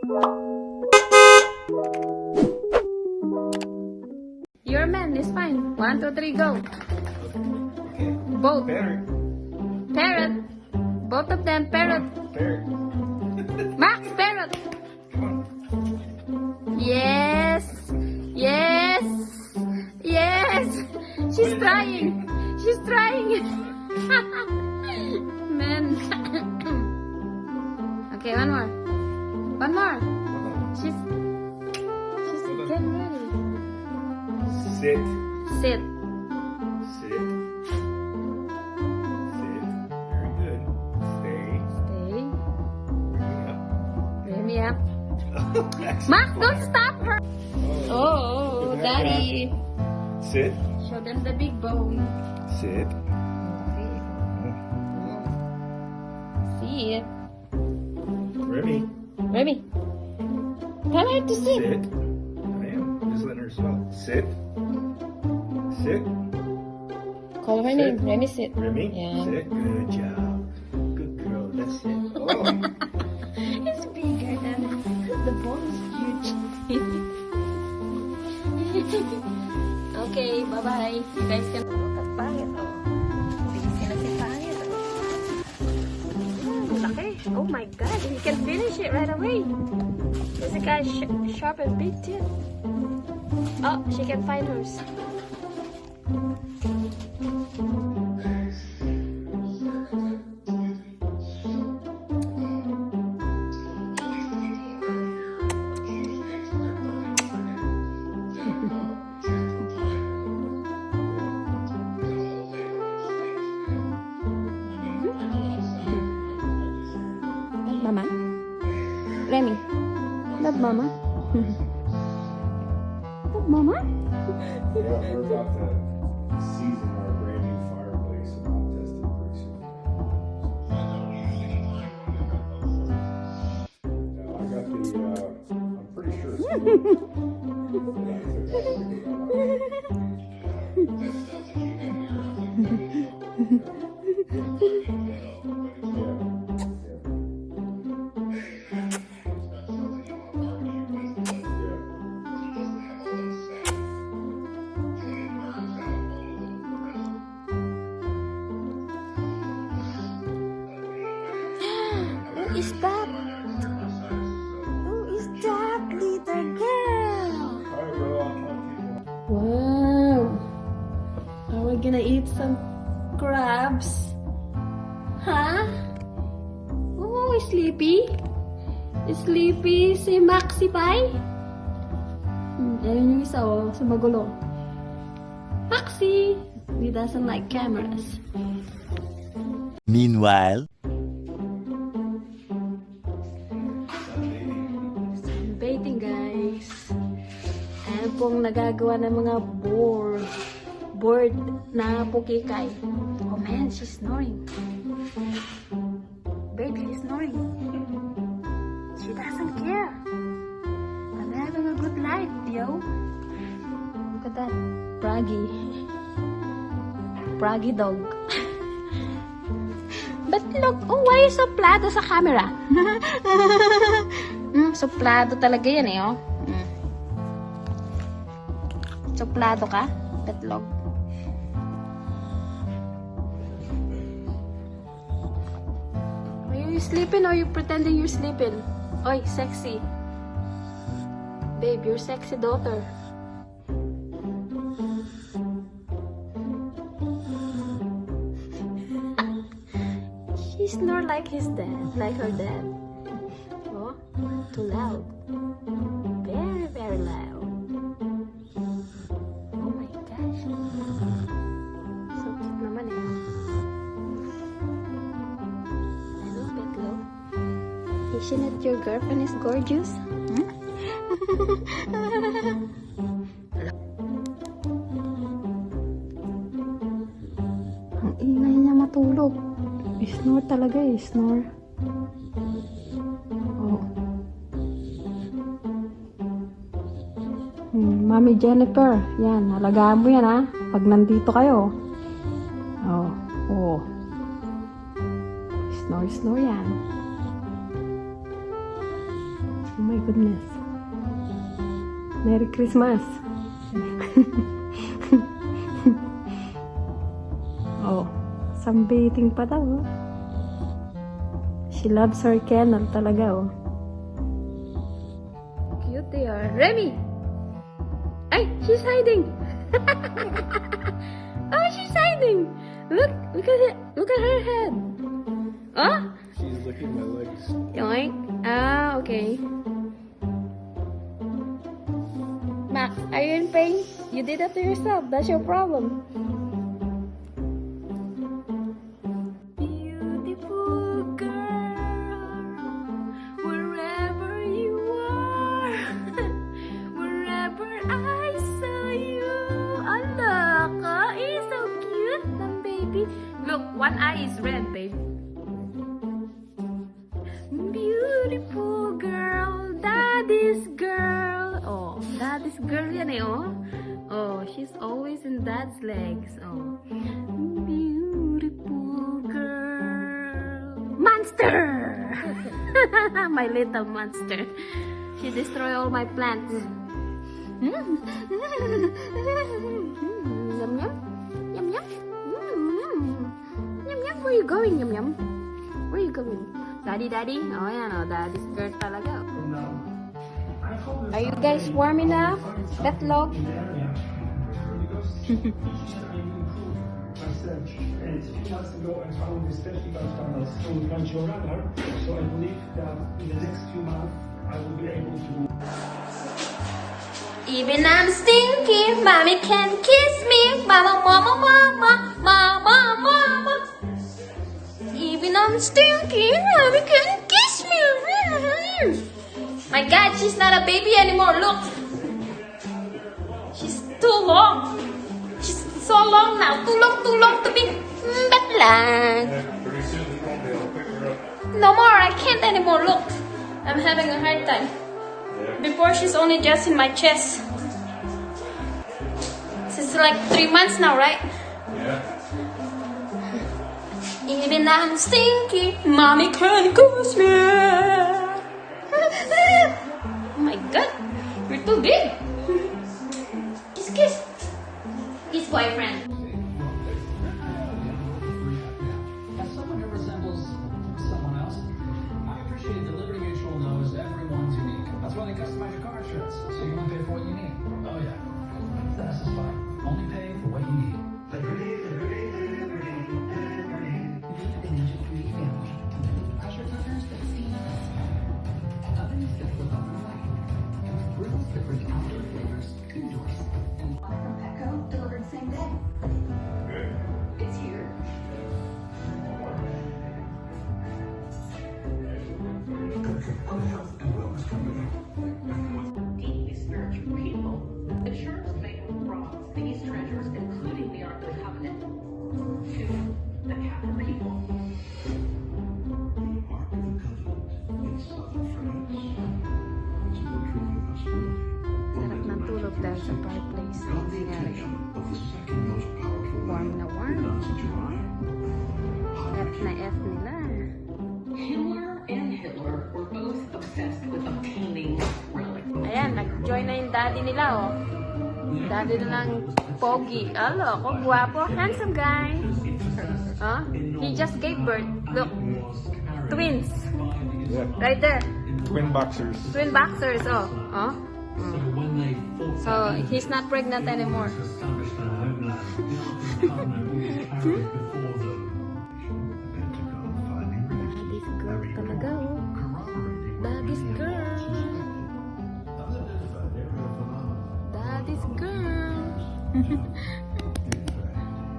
Your man is fine. 1, 2, 3, go. Okay. Both. Parrot. Parrot. Both of them, parrot. Parrot. Max, parrot. Come on. Yes. Yes. Yes. She's trying. She's trying. Man. Okay, one more. One more. She's getting ready. Sit. Sit. Sit. Sit. Very good. Stay. Stay. Bring Bring me up. me up. Max, don't stop her. Oh. Oh, daddy. Sit. Show them the big bone. Sit. See it. Remy. Remy. Tell her to sit. Sit. I am. Just letting her smell. Sit. Sit. Call her Sit. name. Remy, sit. Remy. Yeah. Sit. Good job. Good girl. That's it. Oh. It's bigger than the bone is huge. Okay, bye-bye. You guys can look at pangit, oh. Busy na si pangit, oh. Laki. Oh my God, he can finish it right away. There's a guy sharp and big too. Oh, she can find hers. Mama? Remy? Love Mama? Love Mama? Yeah, we're about to season our brand new fireplace and I'll test it pretty soon. Now I got the, I'm pretty sure it's Who is that? Who is that little girl? Alright, bro, I'll talk to you. Wow. Are we gonna eat some crabs? Huh? Oh, sleepy? Sleepy si Maxi Pie? Ayun yung isa, oh, sa magulo. Maxi! He doesn't like cameras. Meanwhile, Baiting, guys. Ayan pong nagagawa ng mga board na pukikay. Oh man, she's snoring. Baby is snoring. She doesn't care. I'm having a good life, yo. Look at that. Braggy dog. But look, oh, why is suplado sa camera? Suplado talaga yan eh, oh. Suplado ka? Betlog. Are you sleeping or are you pretending you're sleeping? Oy, sexy. Babe, your sexy daughter. She snore like his dad, like her dad. Oh, too loud. Very, very loud. Oh my gosh. So cute naman eh. Hello, Betlo. Is she not your girlfriend is gorgeous? Hmm? Ang ingay niya matulog. Snore talaga eh, snore. Oh. Mami Jennifer, yan, halagaan mo yan ha, pag nandito kayo. Oh, oh. Snore, snore yan. Oh my goodness. Merry Christmas. Oh, sunbathing pa daw. Oh. She loves her kennel talaga, oh. Cute they are. Remy! Ay, she's hiding! Oh, she's hiding! Look at it! Look at her head! Oh? She's licking my legs. Yoink. Ah, okay. Max, are you in pain? You did that to yourself. That's your problem. Beautiful girl, wherever you are, wherever I saw you. Allah, ka is so cute, ng baby. Look, one eye is red, babe. Beautiful girl, daddy's girl. Oh, daddy's girl yan eh, oh. Oh, she's always in dad's legs. Oh, beautiful girl. Monster! My little monster. She destroyed all my plants. Yum yum. Yum yum. Yum yum. Where you going, Yum yum? Where you going? Daddy, daddy? Oh, yan, oh, daddy's girl talaga. Are you guys warm enough? Betlog? Even I'm stinky, mommy can kiss me. Mama, mama, mama, mama, mama. Even I'm stinky, mommy can kiss me. My God, she's not a baby anymore. Look, she's too long. She's so long now. Too long to be batlang. Pretty soon we won't be able to pick her up. No more. I can't anymore. Look, I'm having a hard time. Before, she's only just in my chest. It's like 3 months now, right? Yeah. Even I'm stinky, mommy can kiss me. Oh my God, you're too big. Kiss, kiss. Kiss, boyfriend. As someone who resembles someone else, I appreciate that Liberty Mutual knows everyone's unique. That's why they customize your car insurance, so you only pay for what you need. Oh yeah, that's just fine. Only pay for what you need. Liberty, Liberty, Liberty, Liberty. Pressure cookers that steam fast. Ovens that flip up and away. Grills that bring outdoor flavors indoors. And from Petco, delivered same day. Good. It's here. Deeply spiritual people. The church may have brought these treasures, including the Ark of the Covenant, to the Catholic people. The Ark of the Covenant in southern France. It's a truly fascinating. Sarap ng tulog dahil sa fireplace. Got the attention of the second most powerful Warm na warm. Nazi Germany. F na F nila. Himmler and Hitler were both obsessed with obtaining relics. Ayan, nag-join na yung daddy nila, oh. Daddy nilang pogi. Alo, ako, guwapo. Handsome guy. Huh? He just gave birth. Look. Twins. Yeah. Right there. Twin boxers. Twin boxers, oh. Oh. So, he's not pregnant anymore. Daddy's girl talaga, oh. Daddy's girl. Daddy's girl.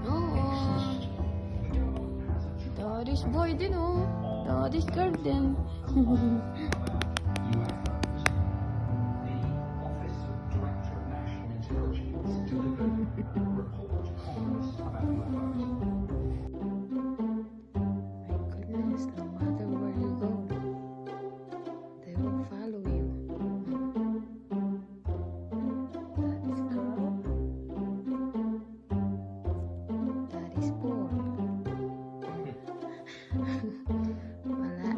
Oh. Daddy's boy din, oh. Daddy's girl din. My goodness, no matter where you go, they will follow you. Daddy's girl. Daddy's boy. Wala.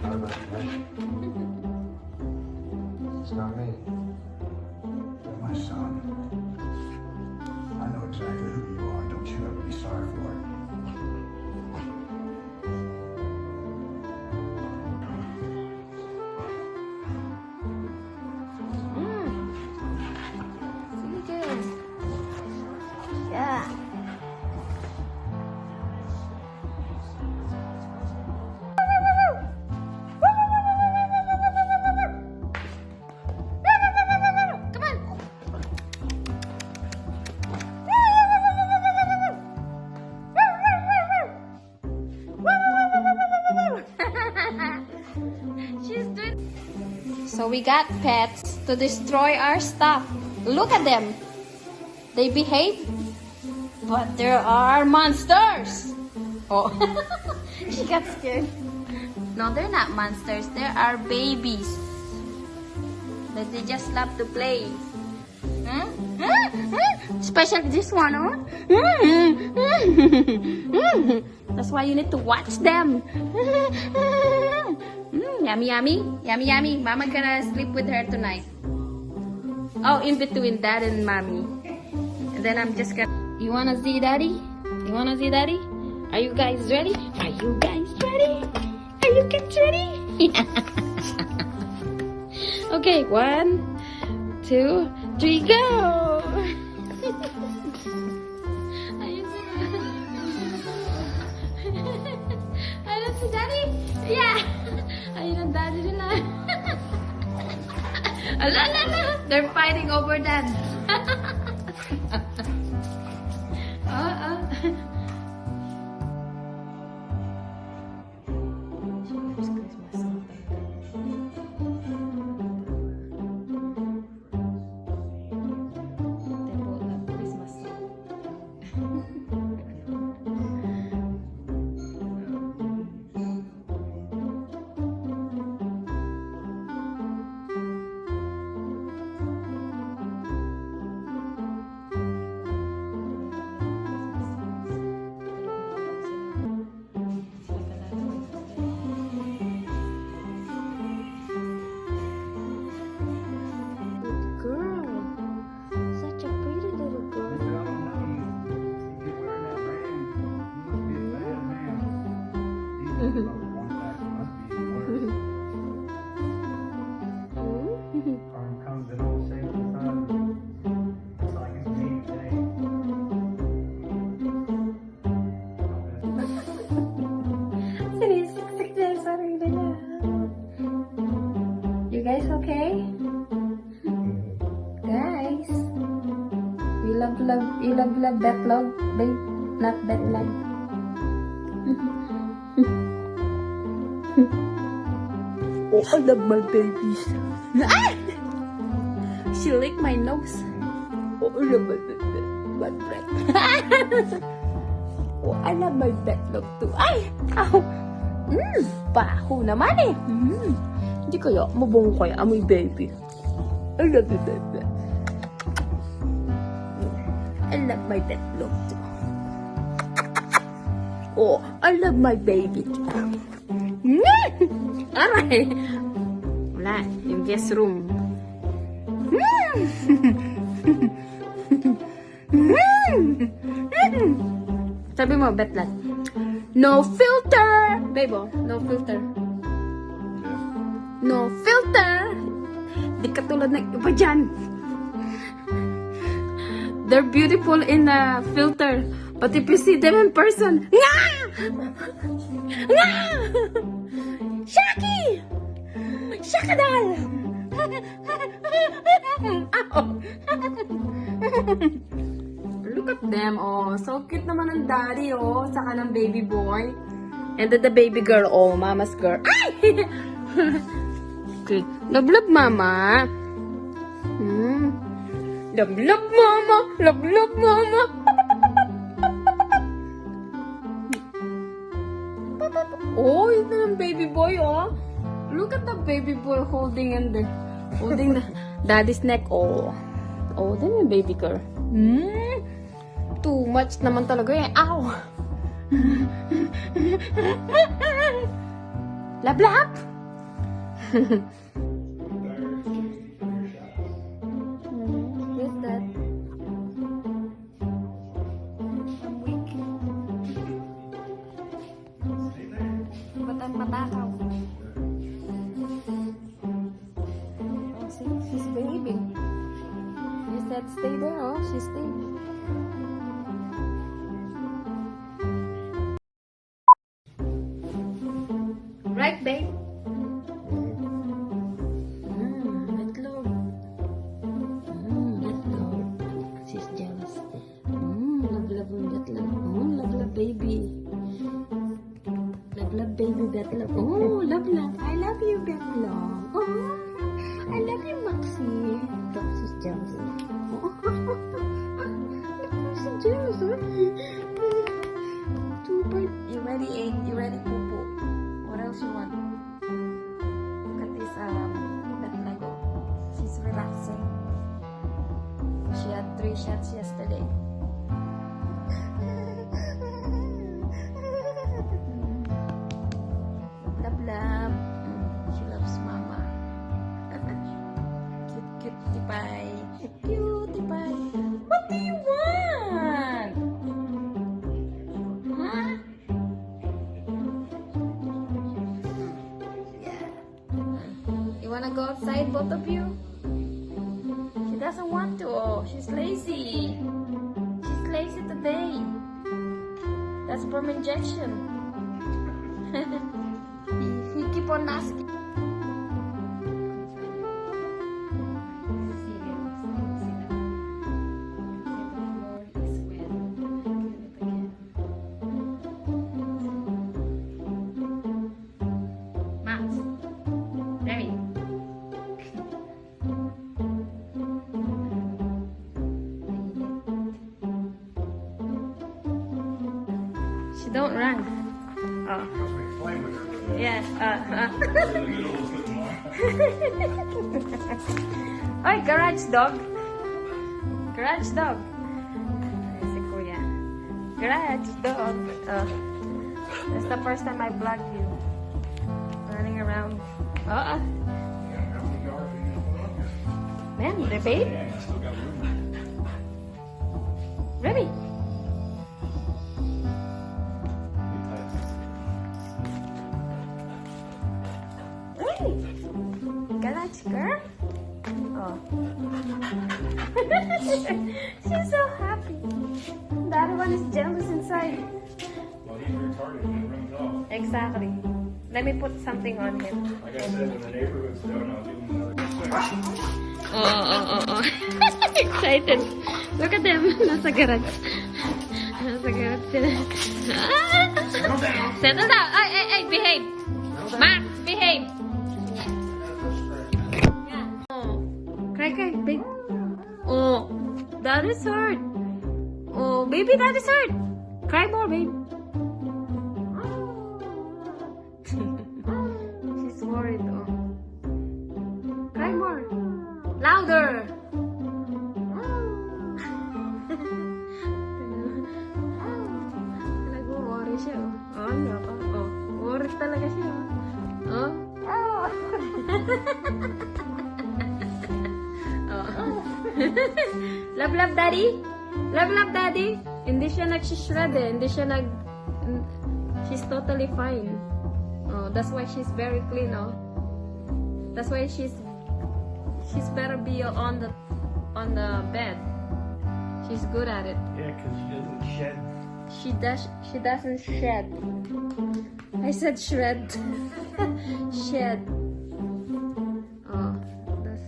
Not about you, It's not me. You're my son. I know exactly who you are. Don't you ever be sorry for it. Really good. Yeah. Come on. She's doing. So we got pets to destroy our stuff. Look at them. They behave, but there are monsters. Oh, she got scared. No, they're not monsters. They are babies. But they just love to play. Huh? Especially this one, oh. That's why you need to watch them. Yummy, yummy. Yummy, yummy. Mama gonna sleep with her tonight. Oh, in between dad and mommy. And then I'm just gonna... You wanna see daddy? You wanna see daddy? Are you guys ready? Are you guys ready? Are you kids ready? Okay, 1, 2, 3, go! Ayun si Ayun si daddy? Yeah! Ayun ang daddy nila. Ala, ala, ala. They're fighting over that. You guys okay? Guys, you love that love, babe, not that love. Oh, I love my babies. She licked my nose. Oh, I love my breath. Oh, I love my bed love too. Ay! Ow! Baho naman eh. Hindi kaya, mabong kaya amoy baby. I love you, baby. I love my bed love too. Oh, I love my baby too. Aray! Wala, yung guest room. Sabi mo, Betlat. No filter! Babe, no filter. No filter! Di katulad ng iba dyan. They're beautiful in a filter. But if you see them in person, nga! Nga! Shaki! Shakadal! Look at them, oh. So cute naman ang daddy, oh. Saka ng baby boy. And then the baby girl, oh. Mama's girl. Ay! Okay. Love, love, mama. Love, love, mama. Love, love, mama. Oh, ito yung baby boy, oh. Look at the baby boy holding the daddy's neck, oh. Oh, then yung baby girl. Too much naman talaga eh. Ow! Lab lab? Who's that? I'm weak. Ba't ang matakaw? Oh, see? She's behaving. You said stay there, oh, she stayed. Right, babe? Itlog. Itlog. She's jealous. Love ang itlog. Love baby. Love baby betlog. Oh, love. I love you, betlog. Oh, I love you, Maxie. Look, she's jealous. Oh, she's jealous, huh? You ready, egg? You ready, poo-poo? What else you want? Look at this, that Lego. She's relaxing. She had 3 shots yesterday. Love, love. She loves mama. Cute, cutie pie. Cutie pie. What do you want? Huh? You wanna go outside, both of you? She doesn't want to. Oh, she's lazy. She's lazy today. That's from injection. he keep on asking. Max, Remy. She don't run. Oh. Yes. Oy, garage dog. Garage dog. Ay, si Kuya. Garage dog. Oh. That's the first time I vlogged you. Running around. Oh. Man, the babe. Remy. Hey, garage girl. Oh. She's so happy. The other one is jealous inside. Well, he's retarded and runs off. Exactly. Let me put something on him. Like I said, when the neighborhood's done, I'll give him another. Oh. Excited. Look at them. Nasa garage. Nasa garage sila. Settle down. Ay, behave. Max, behave. Yeah. Oh. Cry, big. Oh, that is hurt. Oh, baby, that is hurt. Cry more, babe. She's worried, oh. Cry more. Louder. Nag-worry siya, oh. Oh, no. Oh. Worried talaga siya, oh. Oh. Oh. Love, daddy? Love, daddy? Hindi siya nag-shred eh. Hindi siya She's totally fine. Oh, that's why she's very clean, oh. That's why she's better be on the bed. She's good at it. Yeah, because she doesn't shed. She doesn't shed. I said shred. Shed. Oh, that's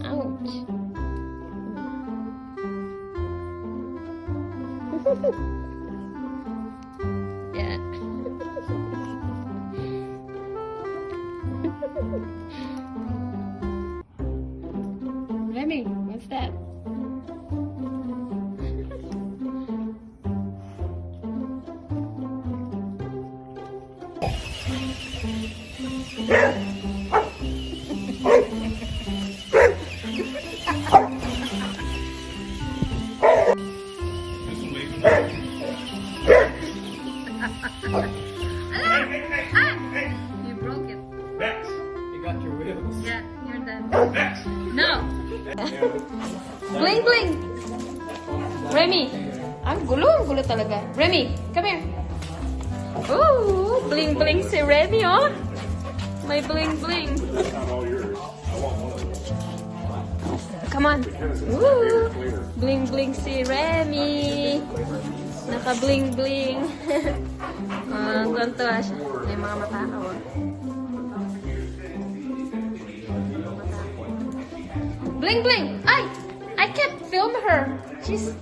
ouch. Yeah. Remy, what's that? got your wheels. Yeah, you're done. No. Bling bling. Remy. Ang gulo talaga. Remy, come here. Ooh, bling bling si Remy, oh. May bling bling. That's not all yours. I want one of those. Come on. Ooh, bling bling si Remy. Naka bling bling. Ganto siya. May mga matakaw. Bling bling. I can't film her. She's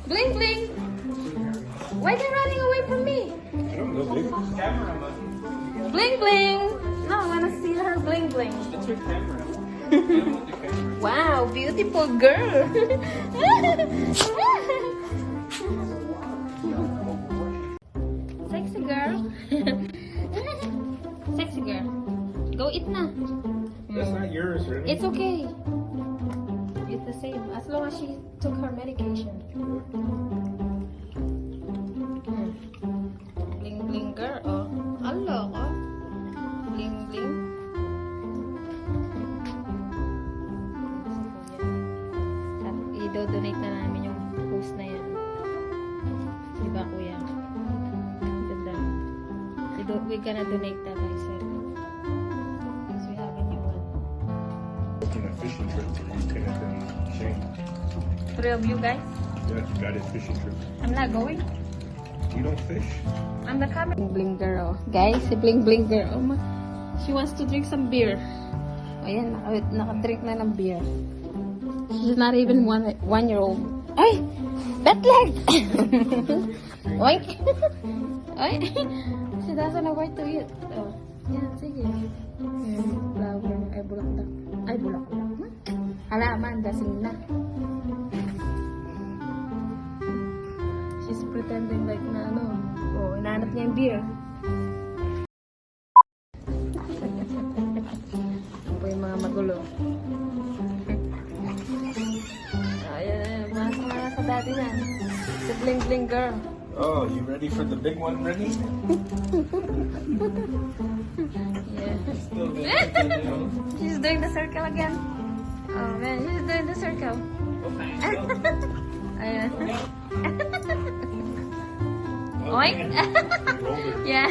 bling bling. Why are you running away from me? I don't know, baby. Bling bling. No, I wanna see her bling bling. It's your camera. Wow, beautiful girl. Sexy girl. Sexy girl. Go eat na. That's not yours, really. It's okay. It's the same as long as she took her medication. Bling bling girl. Oh, hello. Oh. Bling bling. I-donate na namin yung post na yan. Diba, kuya? Ganda. We're gonna donate that, I said. Because we have a new one. On a fishing trip for you, Kenneth and Shane. 3 of you guys? Yeah, you got it, fishing trip. I'm not going. You don't fish? I'm the camera. Bling bling girl. Guys, si bling bling girl. Oh, she wants to drink some beer. Ayan, naka-drink na ng beer. She's not even 1-year-old. Ay! That leg! Oink! Oink! She doesn't know where to eat. Oh, yan, sige. Flower. Ay, bulaklak. Ay, bulaklak. Halaman, dasin na. She's pretending like na ano. Oh, inaanap niya yung beer. Ano po yung mga magulo? Ayan, mga sa dati yan. Si Bling Bling Girl. Oh, you ready for the big one, Rennie? Yeah. She's doing the circle again. Oh man, she's doing the circle. Ayan. Oink! Yeah.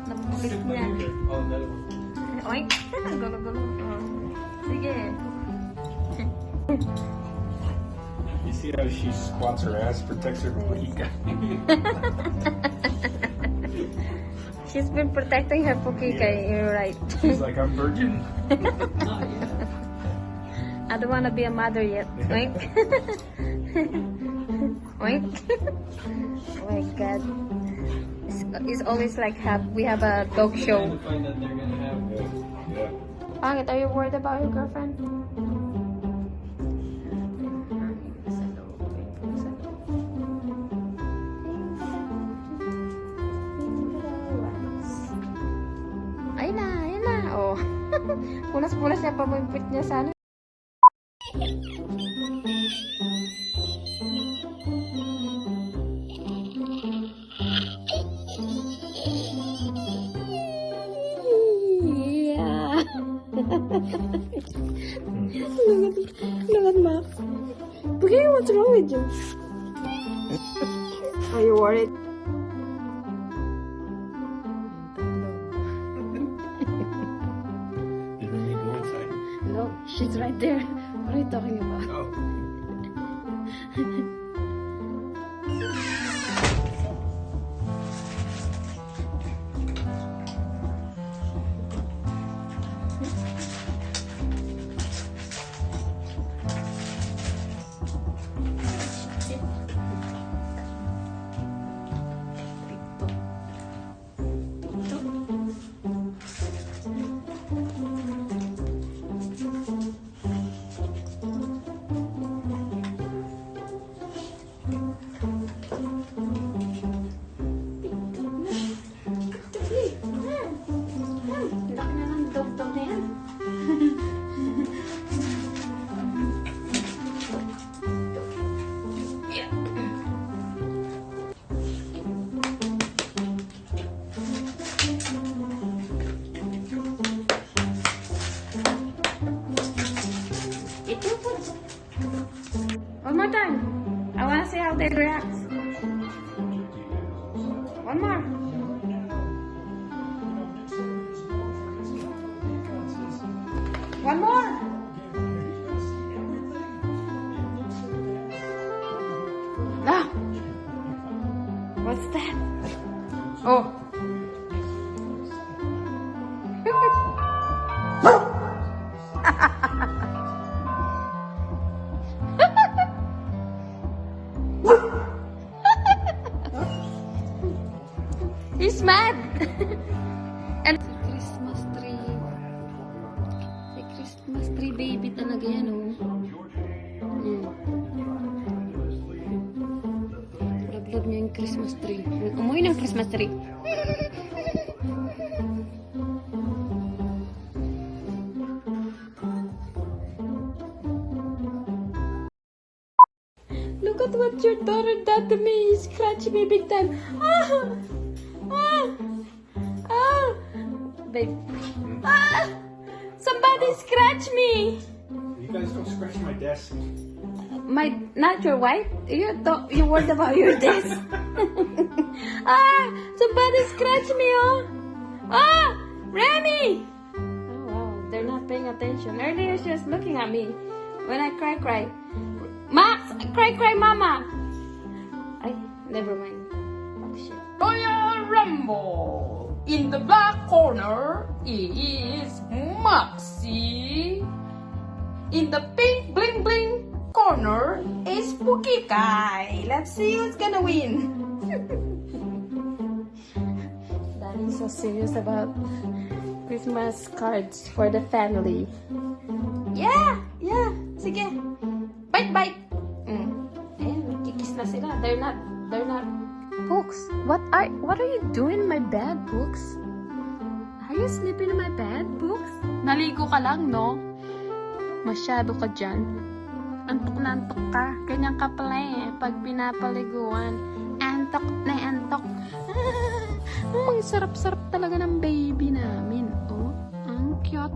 Napulit niya. Oh, no. Oink! Gulo-gulo. Oh. Sige. You see how she squats her ass, protects her booty? She's been protecting her pukika, you're right. She's like, I'm virgin. I don't want to be a mother yet. Oink. Oink. Oh my god. It's always like we have a dog show. Find that they're gonna have. Yeah. Pangit, are you worried about your girlfriend? Ayun na. Oh. Punas-punas niya pa mo yung pit niya sa ano. Yeah. Look at Max. Okay, what's wrong with you? Are you worried? Did Rennie go inside? No, she's right there. What are you talking about? Oh. how they react. One more. One more. Ah. What's that? Oh. He's mad. And Christmas tree. Si Christmas tree baby talaga yan, oh. Love niya yung Christmas tree. Umuwi ng Christmas tree. Look at what your daughter did to me. He scratched me big time. Ah! Ah! Ah! Babe. Ah! Somebody scratch me. You guys don't scratch my desk. Not your wife? You worried about your desk? Ah! Somebody scratch me, oh! Ah! Remy! Oh, wow. They're not paying attention. Earlier, she was looking at me when I cry. Max! Cry, mama! Ay, never mind. Oh, shit. Royal Rumble. In the black corner is Maxi. In the pink bling bling corner is Spooky Kai. Let's see who's gonna win. Daddy's so serious about Christmas cards for the family. Yeah! Sige. Bite! Ayan, kikis na sila. They're not. Books, what are you doing in my bed, Books? Are you sleeping in my bed, Books? Naligo ka lang, no? Masyado ka dyan. Antok na antok ka. Ganyan ka pala eh, pag pinapaliguan. Antok na antok. Ang sarap-sarap talaga ng baby namin. Oh, ang cute.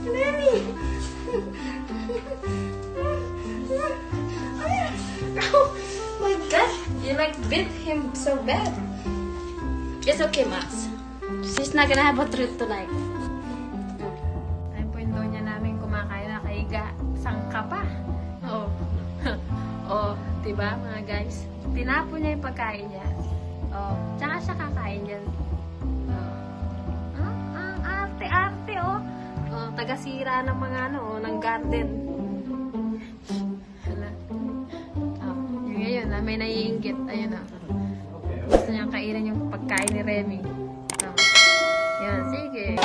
Lenny! Oh my God! You beat him so bad. It's okay, Max. She's not gonna have a treat tonight. Ayun po yung donya namin kumakain na kaiga. Sangka pa. Oh. Oh, diba mga guys? Tinapon niya yung pagkain niya. Oh, tsaka siya kakain yan. Oh. Ang arte-arte, oh. Oh, taga-sira ng mga ng garden. Hala. Oh, yung ngayon, may naiinggit. Ayun na. Gusto niyang kainin yung pagkain ni Remy. Oh. Yan, sige.